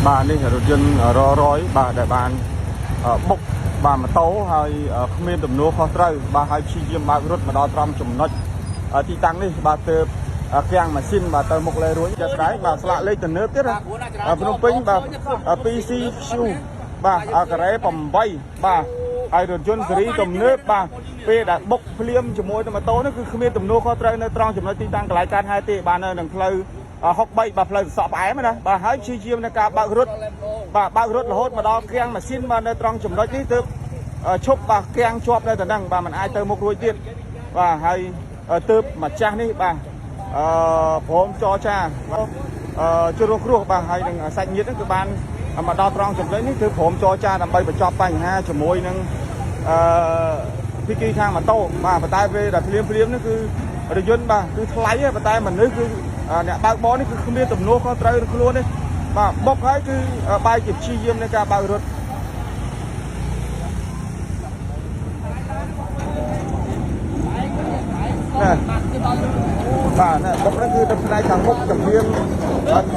bàនេះរថយន្តរយបាទដែលបានបុកបាទម៉ូតូហើយគ្មានទំនួលខុសត្រូវបាទហើយព្យាយាមបើករត់មកដល់ត្រង់ចំណុចទីតាំងនេះបាទទើបគាំងម៉ាស៊ីនបាទទៅមុខលេរួញចាស់ស្ដាយបាទស្លាកលេខទំនើបទៀតភ្នំពេញបាទ 2CQ បាទការ៉េ8បាទហើយរថយន្តស៊េរីទំនើបបាទពេលដែលបុកភ្លាមជាមួយនឹងម៉ូតូនេះគឺគ្មានទំនួលខុសត្រូវនៅត្រង់ចំណុចទីតាំងកន្លែងកើតហេតុទេបាទនៅនឹងផ្លូវ63បាទផ្លូវសក់ផ្អែមណាបាទហើយព្យាយាមនៅការបើករត់បាទបើករត់រហូតមកដល់គាំងម៉ាស៊ីនបាទនៅត្រង់ចំណុចនេះទើបឈប់បាទគាំងជាប់នៅតែហ្នឹងបាទมันអាចទៅមុខរួចទៀតបាទហើយទើបម្ចាស់នេះបាទព្រមចរចាជួយរស់គ្រោះបាទហើយនឹងសាច់ញាតិហ្នឹងគឺបានមកដល់ត្រង់ចំណុចនេះគឺព្រមចរចាដើម្បីបញ្ចប់បញ្ហាជាមួយនឹងពីគីខាងម៉ូតូបាទប៉ុន្តែពេលដែលភ្លាមនេះគឺរថយន្តបាទគឺថ្លៃប៉ុន្តែមនុស្សគឺអ្នកបើកបរនេះគឺគ្មានទំនួលខុសត្រូវនឹងខ្លួននេះបាទបុកហើយគឺបែរជាព្យាយាមในការបើករត់បាទណាបុកហ្នឹងគឺទៅផ្នែកខាងមុខជំនាញ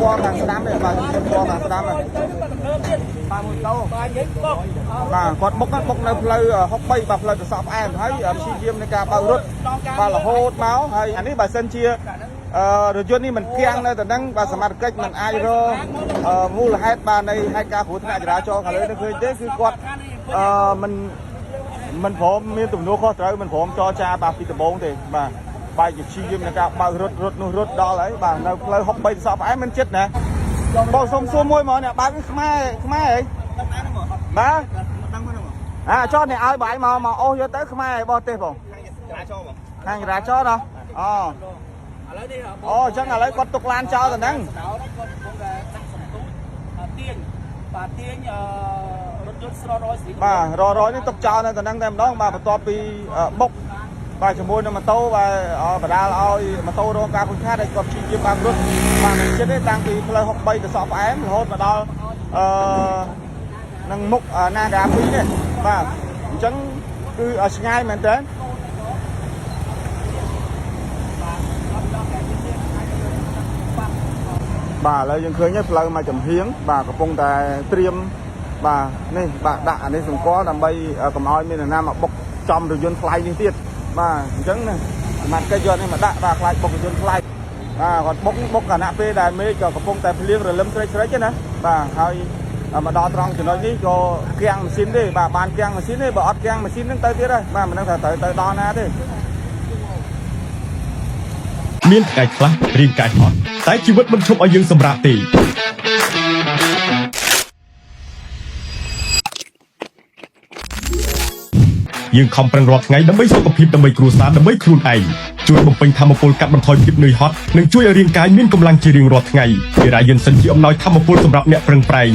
ពណ៌ខាងស្ដាំនេះបាទពណ៌ខាងស្ដាំបាទមួយតោបាទគាត់បុកនៅផ្លូវ63បាទផ្លូវទៅសក់ផ្អែមហើយព្យាយាមในការបើករត់បាទរហូតមកហើយអានេះបើសិនជារថយន្តនេះមិនគាំងនៅតែហ្នឹងបាទសមត្ថកិច្ចមិនអាចរកមូលហេតុបាទនៃហេតុការណ៍គ្រោះថ្នាក់ចរាចរណ៍ខាងលើនេះឃើញទេគឺគាត់មិនព្រមមានទំនួលខុសត្រូវមិនព្រមចរចាបាទពីដំបូងទេបាទបែរជាព្យាយាមในការបើករត់នោះរត់ដល់ហើយបាទនៅផ្លូវ63ទៅសក់ផ្អែមមិនចិត្តណាបងសុំសួរមួយមកអ្នកបើកខ្មែរអីបាទចោះអ្នកឲ្យបាយមកអូសយកទៅខ្មែរបរទេសបងខាងចរាចរណ៍ដល់អូអញ្ចឹងឥឡូវគាត់ទុកឡានចោលទៅហ្នឹងបាទទាញរថយន្តស្ររយបាទរយនេះទុកចោលនៅទៅហ្នឹងតែម្ដងបាទបន្ទាប់ពីបុកបាទជាមួយនឹងម៉ូតូបាទបដាលឲ្យម៉ូតូរងការខូចខាតហើយគាត់ព្យាយាមបើករត់បាទមិនចិត្តទេតាំងពីផ្លូវ63ទៅសក់ផ្អែមរហូតមកដល់នឹងមុខណាកា2នេះបាទអញ្ចឹងគឺឆ្ងាយមែនតើបាទឥឡូវយើងឃើញផ្លូវមកចំហៀងបាទកំពុងតែត្រៀមបាទនេះបាទដាក់អានេះសម្គាល់ដើម្បីកុំឲ្យមាននរណាមកបុកចំរថយន្តថ្លៃនេះទៀតបាទអញ្ចឹងណាសមត្ថកិច្ចយកនេះមកដាក់បាទខ្លាចបុករថយន្តថ្លៃបាទគាត់បុកគណៈពេលដែលមេឃក៏កំពុងតែភ្លៀងរលឹមស្រេចទេណាបាទហើយមកដល់ត្រង់ចំណុចនេះក៏គាំងម៉ាស៊ីនទេបាទបានគាំងម៉ាស៊ីនទេបើអត់គាំងម៉ាស៊ីនហ្នឹងទៅទៀតហើយបាទមិនដឹងថាត្រូវទៅដល់ណាទេមានថ្ងៃខ្លះរាងកាយហត់តែជីវិតមិនឈប់ឲ្យយើងសម្រាកទេយើងខំប្រឹងរាល់ថ្ងៃដើម្បីសុខភាពដើម្បីគ្រួសារដើម្បីខ្លួនឯងជួយបំពេញធម៌ពលកាត់បន្ថយភាពនឿយហត់និងជួយឲ្យរាងកាយមានកម្លាំងជារៀងរាល់ថ្ងៃអ៊ីរ៉ាយិនសិនជាអំណោយធម៌ពលសម្រាប់អ្នកប្រឹងប្រែង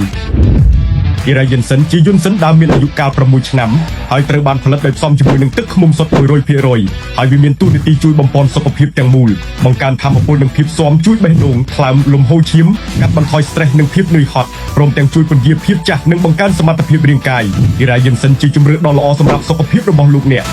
អ៊ីរ៉ាយិនសិនជាយន្តសិនដែលមានអាយុកាល6ឆ្នាំហើយត្រូវបានផលិតដោយផ្សំជាមួយនឹងទឹកឃ្មុំសុទ្ធ 100% ហើយវាមានតួនាទីជួយបំពេញសុខភាពទាំងមូលបង្កើនធម៌ពលនិងភាពស៊ាំជួយបេះដូងថ្លើមលំហូរឈាមកាត់បន្ថយ stress និងភាពនឿយហត់ព្រមទាំងជួយពន្យាភាពចាស់និងបង្កើនសមត្ថភាពរាងកាយអ៊ីរ៉ាយិនសិនជាជម្រើសដ៏ល្អសម្រាប់សុខភាពរបស់លោកអ្នក